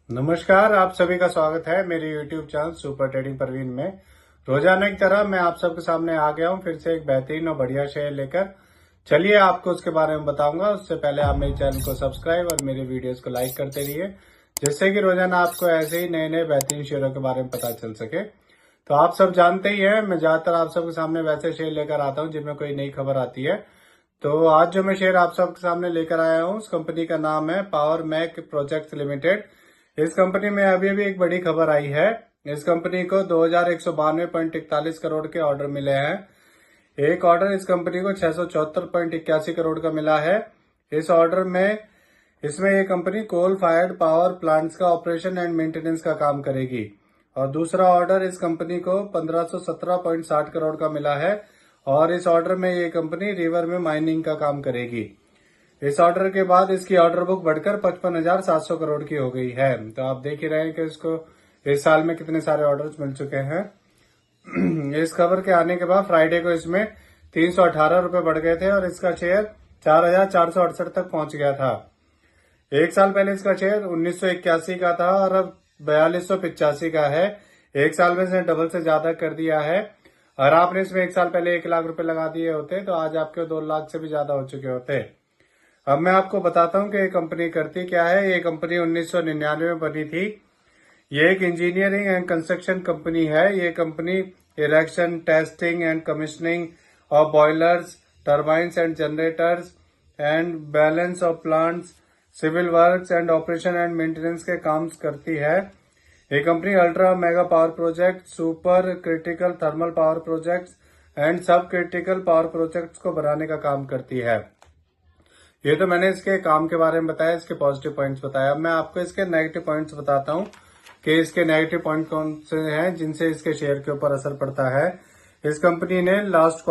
नमस्कार, आप सभी का स्वागत है मेरे YouTube चैनल सुपर ट्रेडिंग प्रवीण में। रोजाना की तरह मैं आप सबके सामने आ गया हूं फिर से एक बेहतरीन और बढ़िया शेयर लेकर। चलिए आपको उसके बारे में बताऊंगा। उससे पहले आप मेरे चैनल को सब्सक्राइब और मेरे वीडियोस को लाइक करते रहिए, जिससे कि रोजाना आपको ऐसे ही नए नए बेहतरीन शेयरों के बारे में पता चल सके। तो आप सब जानते ही है, मैं ज्यादातर आप सबके सामने वैसे शेयर लेकर आता हूँ जिनमें कोई नई खबर आती है। तो आज जो मैं शेयर आप सबके सामने लेकर आया हूँ, उस कंपनी का नाम है पावर मैक प्रोजेक्ट्स लिमिटेड। इस कंपनी में अभी अभी एक बड़ी खबर आई है। इस कंपनी को 2192.41 करोड़ के ऑर्डर मिले हैं। एक ऑर्डर इस कंपनी को 674.81 करोड़ का मिला है। इस ऑर्डर में इसमें ये company coal fired power plants का ऑपरेशन एंड मेंटेनेंस का काम करेगी। और दूसरा ऑर्डर इस कंपनी को 1517.60 करोड़ का मिला है, और इस ऑर्डर में ये कंपनी रिवर में माइनिंग का काम करेगी। इस ऑर्डर के बाद इसकी ऑर्डर बुक बढ़कर 55,700 करोड़ की हो गई है। तो आप देख ही रहे हैं कि इसको इस साल में कितने सारे ऑर्डर्स मिल चुके हैं। इस खबर के आने के बाद फ्राइडे को इसमें 318 रुपए बढ़ गए थे और इसका शेयर 4,468 तक पहुंच गया था। एक साल पहले इसका शेयर 1981 का था और अब 4285 का है। एक साल में इसने डबल से ज्यादा कर दिया है। और आपने इसमें एक साल पहले 1 लाख रुपए लगा दिए होते तो आज आपके 2 लाख से भी ज्यादा हो चुके होते। अब मैं आपको बताता हूँ कि ये कंपनी करती क्या है। ये कंपनी 1999 में बनी थी। ये एक इंजीनियरिंग एंड कंस्ट्रक्शन कंपनी है। ये company erection, testing and commissioning of boilers, turbines and generators and balance of plants, civil works and operation and maintenance के काम करती है। ये company ultra mega power project, super critical thermal power projects and sub critical power projects को बनाने का काम करती है। ये तो मैंने इसके काम के बारे में बताया, इसके पॉजिटिव पॉइंट्स बताया। अब मैं आपको इसके नेगेटिव पॉइंट्स बताता हूँ कि इसके नेगेटिव पॉइंट कौन से हैं जिनसे इसके शेयर के ऊपर असर पड़ता है। इस कंपनी में लास्ट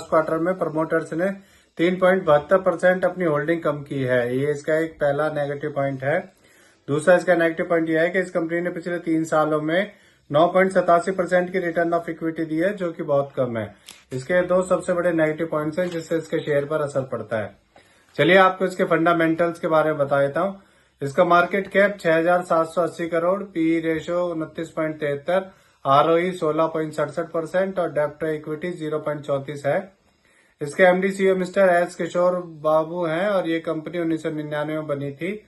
क्वार्टर में प्रमोटर्स ने 3.72% अपनी होल्डिंग कम की है। ये इसका एक पहला नेगेटिव पॉइंट है। दूसरा इसका नेगेटिव पॉइंट यह है कि इस कंपनी ने पिछले 3 सालों में 9.87% की रिटर्न ऑफ इक्विटी दी है, जो कि बहुत कम है। इसके 2 सबसे बड़े नेगेटिव पॉइंट्स हैं जिससे इसके शेयर पर असर पड़ता है। चलिए आपको इसके फंडामेंटल्स के बारे में बता देता हूँ। इसका market cap 6,780 crore, P ratio 29.73, ROE 16.67% और डेप्ट टू इक्विटी 0.34 है। इसके एमडी सीईओ मिस्टर एस किशोर बाबू हैं और ये कंपनी 1999 में बनी थी।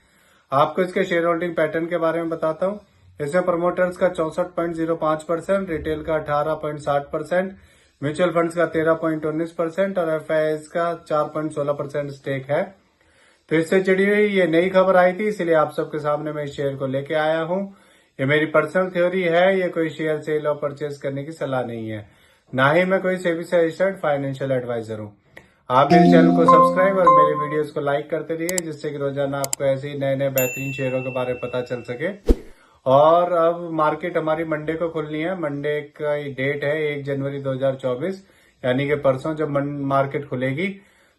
आपको इसके शेयर होल्डिंग पैटर्न के बारे में बताता हूँ। इसमें प्रमोटर्स का 64.05%, रिटेल का 18.60%, म्यूचुअल फंड्स का 13.19% और एफआईआईज का 4.16% स्टेक है। तो इससे जुड़ी हुई ये नई खबर आई थी, इसलिए आप सबके सामने मैं इस शेयर को लेके आया हूँ। ये मेरी पर्सनल थ्योरी है, ये कोई शेयर सेल और परचेज करने की सलाह नहीं है, ना ही मैं कोई सेबी से रजिस्टर्ड फाइनेंशियल एडवाइजर हूँ। आप मेरे चैनल को सब्सक्राइब और मेरे वीडियोस को लाइक करते रहिए, जिससे कि रोजाना आपको ऐसे ही नए नए बेहतरीन शेयरों के बारे में पता चल सके। और अब मार्केट हमारी मंडे को खुलनी है। मंडे का डेट है 1 जनवरी 2024, यानी कि परसों जब मार्केट खुलेगी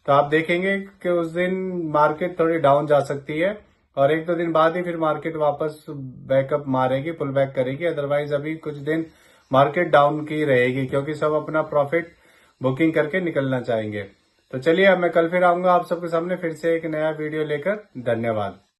तो आप देखेंगे कि उस दिन मार्केट थोड़ी डाउन जा सकती है और 1-2 दिन बाद ही फिर मार्केट वापस बैकअप मारेगी, पुल बैक करेगी। अदरवाइज अभी कुछ दिन मार्केट डाउन की रहेगी, क्योंकि सब अपना प्रॉफिट बुकिंग करके निकलना चाहेंगे। तो चलिए अब मैं कल फिर आऊंगा आप सबके सामने फिर से एक नया वीडियो लेकर। धन्यवाद।